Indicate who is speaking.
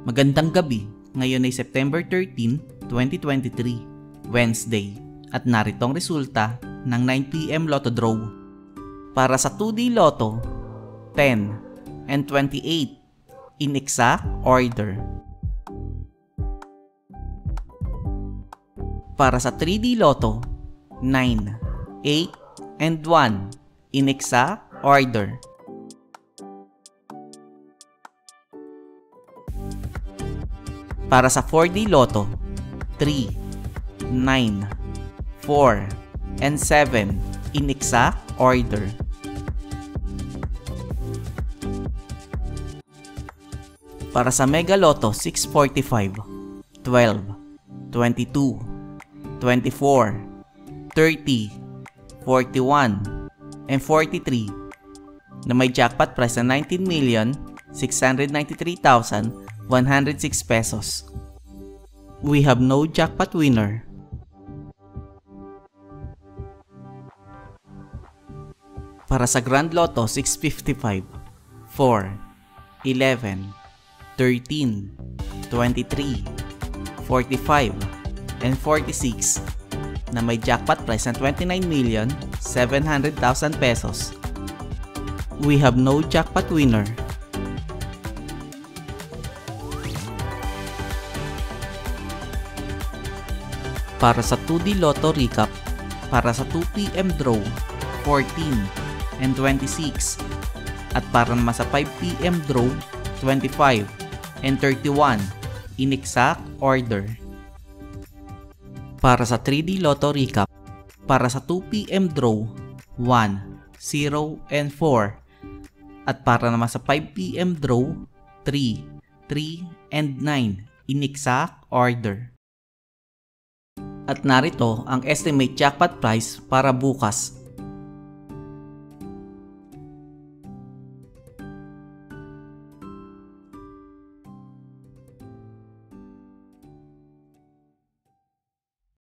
Speaker 1: Magandang gabi, ngayon ay September 13, 2023, Wednesday, at narito ang resulta ng 9 PM Lotto Draw. Para sa 2D Lotto, 10 and 28 in exact order. Para sa 3D Lotto, 9, 8, and 1 in exact order. Para sa 4D Lotto, 3, 9, 4, and 7 in exact order. Para sa Mega Lotto 645, 12, 22, 24, 30, 41, and 43 na may jackpot price na 19,693,106 pesos. We have no jackpot winner. Para sa Grand Lotto 655, 4, 11, 13, 23, 45, and 46 na may jackpot price na 29,700,000 pesos. We have no jackpot winner. Para sa 2D Lotto Recap, para sa 2 PM Draw 14 and 26, at para naman sa 5 PM Draw 25 and 31 in exact order. Para sa 3D Lotto Recap, para sa 2 PM Draw 1, 0, and 4, at para naman sa 5 PM Draw 3, 3, and 9 in exact order. At narito ang estimate jackpot price para bukas,